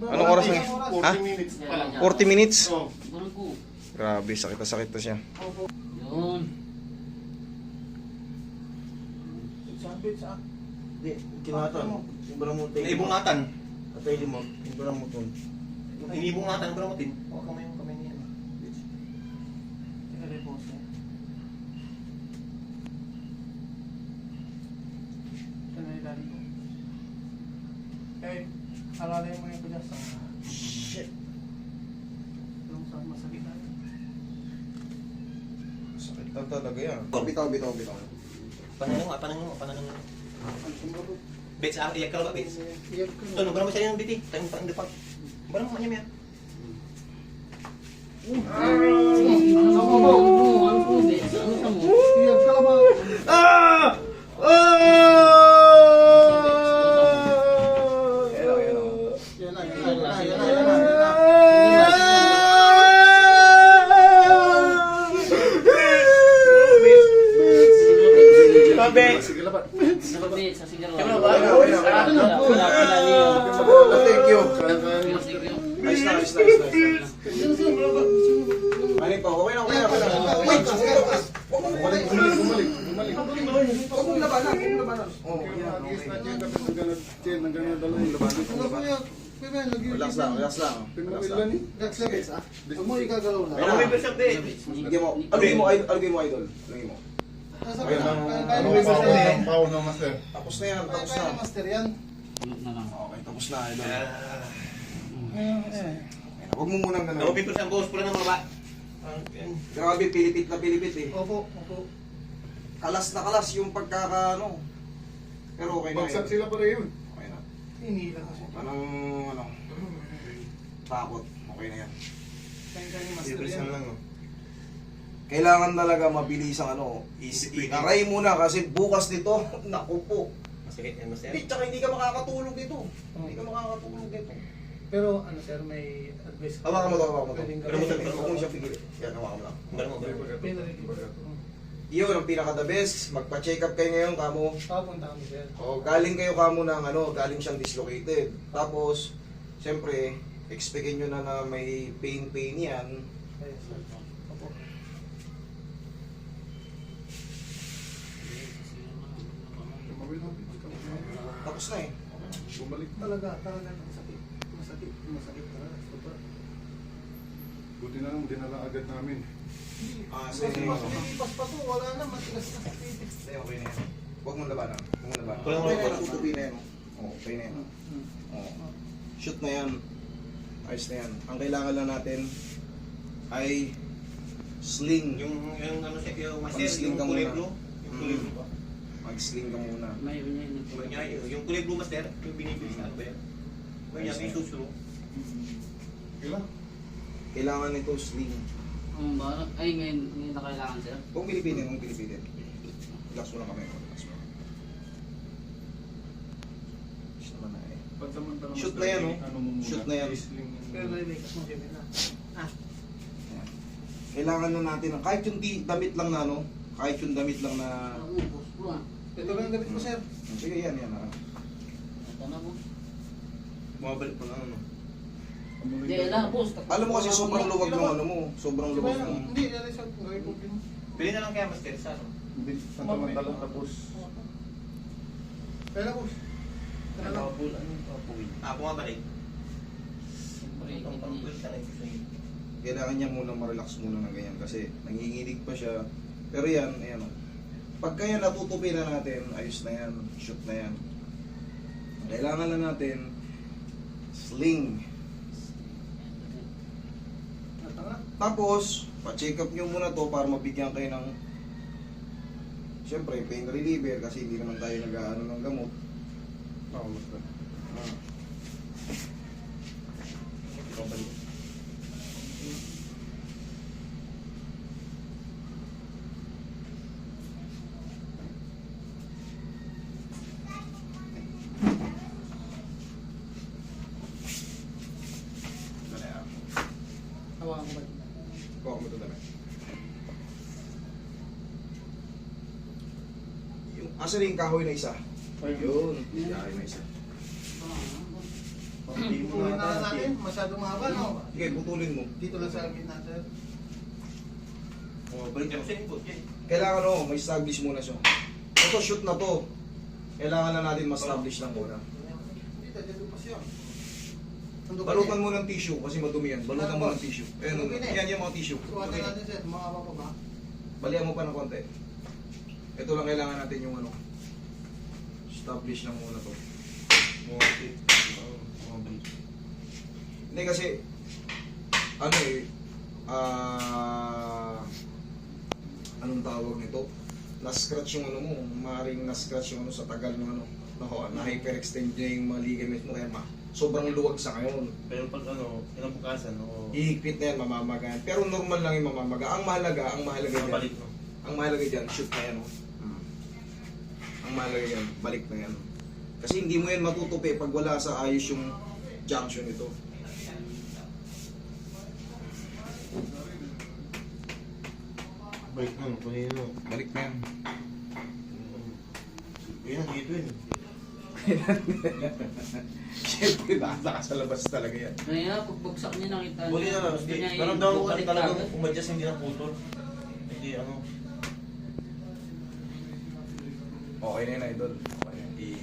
Anong oras na? Ha? 40 minutes pa lang. 40 minutes? Oh. Grabe, sakit na sakit na siya. Yun. Sabit sa. Di, kinatan. Ibrang mo tayo. Naibungatan. Atay mo. Ibrang mo ton. Naibungatan, pero mo tin. Huwag kamay mo kamay niya. Teka rin po siya. Tanay lali ko. Eh, alalay mo yung kudyas. Shit. Yung sa masakit na. Sakit na talaga yan. Bitaw. Pananong mo. Bits, iyak ka ba, Bits? Iyak ko. Ito, nung mo siya yung biti. Tayong pa, hindi pa. Barang mo niya. Iyak ka ba? Thank you. Ayos na. Ano pa? Okay na. Wait! Bumalik. Huwag mong labanan. Oh, yan. Relax lang. Relax lang. Huwag mo ikagalaw na. Ano may percent eh? Lagyan mo. Alugin mo, idol. Lagyan mo. Ano may master? Tapos na yan. Kaya na master yan. Okay, tapos na, idol. Eh. Huwag mo munang ganun. Ako pipos ang boss pula ng mga ba? Grabe, pilipit eh. Opo. Kalas na kalas yung pagkakaano. Pero okay na Bagsak yun. sila pa rin yun. Okay na. Hinila kasi. Anong takot. Okay na yan. Kaya ni master yan. Kailangan talaga mabilis ang i-aray muna kasi bukas nito, naku po. Masakit yan, masakit. Hindi, tsaka hindi ka makakatulog dito. Hindi ka makakatulog dito. Pero ano sir, may advice ka. Hawakan mo to. Pwedeng Pero mo gawin. Huwag mo siya pigil. Yan, hawakan mo lang. Barang mo. Iyon ang pinaka-the best. Magpa-check up kayo ngayon, kamo. Papunta kami sir. O, galing kayo kamo ng galing siyang dislocated. Tapos, siyempre, expectin nyo na may pain yan. Yes, sir. Opo. Tapos na eh. Bumalik. Talaga masakit talaga. Sobra. Buti na lang, dinala agad namin. Sige. Pas pa to, wala na, matigas na. Okay na yan. Huwag mong labanan. Wala mo Okay na yan, labanan. tutupi na yan. Okay na yan. Shoot na yan. Ayos na yan. Ang kailangan lang natin ay sling. Yung ano siya, yung master, Mag-sling yung ka kulay muna. blue. Yung kulay blue ba? Mag-sling ka muna. Yung kulay blue master, yung binibili sa ano ba yan? May niya, may suso. Kailan? Kailangan nito sling. Ay, ngayon na kailangan sir. Kung Pilipinin. Relax mo lang kami. Relax mo. Shoot naman na eh. Pansamantala, Shoot master, na yan, oh. ano mo muna, Shoot na yan. i-sling mo Pero muna. nalikas mo siya na. Ayan. Kailangan na natin, kahit yung damit lang na kahit yung damit lang na, Ito ba yung damit mo sir? sige yan. Ito na po. Bumabalik pa na Hindi, alam po. Alam mo kasi sobrang luwag ng sobrang luwag ng, Hindi, yan siya. Gawin ko din. Bili na lang kaya master sa ano? Hindi, pansamantala tapos. Pero po. Tara lang. Bumabalik. Siyempre, Ang pangpul siya na kailangan niya muna ma-relax muna ng ganyan kasi nanginginig pa siya. Pero yan, ayan o. Pagka yan natutupi na natin, ayos na yan, shoot na yan. Kailangan na natin sling. Tara. Tapos, pa-check up nyo muna to para mabigyan kayo ng siyempre, pain reliever kasi hindi naman tayo nag-aano ng gamot. Oo, master. Babalik. Hawakan ko ba? Kuha mo ito dami. Asa rin yung kahoy na isa? Yun, kahoy na isa. Putulin na lang natin. Masyadong mahaba, no? Sige, putulin mo. Dito lang sa gitna, sir. Oh, balik ako sa input. Kailangan may establish muna siya. Ito, shoot na to. Kailangan na natin ma-establish lang muna. Dito pa siya. Balutan mo ng tissue kasi madumi yan. Balutan mo ng tissue. Ayan, yan yung mga tissue. Suwatan natin, sir. Mga pa ba? Balian mo pa ng konti. Ito lang kailangan natin yung establish lang muna to. Hindi kasi, anong tawag nito? Na-scratch yung mo, maaaring na-scratch yung sa tagal ng na-hyperextend niya yung mga ligaments mo, kaya sobrang luwag sa ngayon. Pero pag kinabukasan, Ihigpit na yan, mamamagaan. Pero normal lang yung mamamaga. Ang mahalaga dyan. balik, no? Ang mahalaga dyan, shoot na yan. Ang mahalaga dyan, balik na yan. Kasi hindi mo yan matutupi pag wala sa ayos yung junction nito. Balik na, kunin mo. Balik na yan. Yan, dito yun. Siyempre, nakataka sa labas talaga yan. Kaya pagbagsak niya nakita niya. Buli na lang. gusto niya Naramdaman ko kasi ibalik talagang agad. umadjust hindi na putol. Hindi Okay na yun, idol. Okay na yun.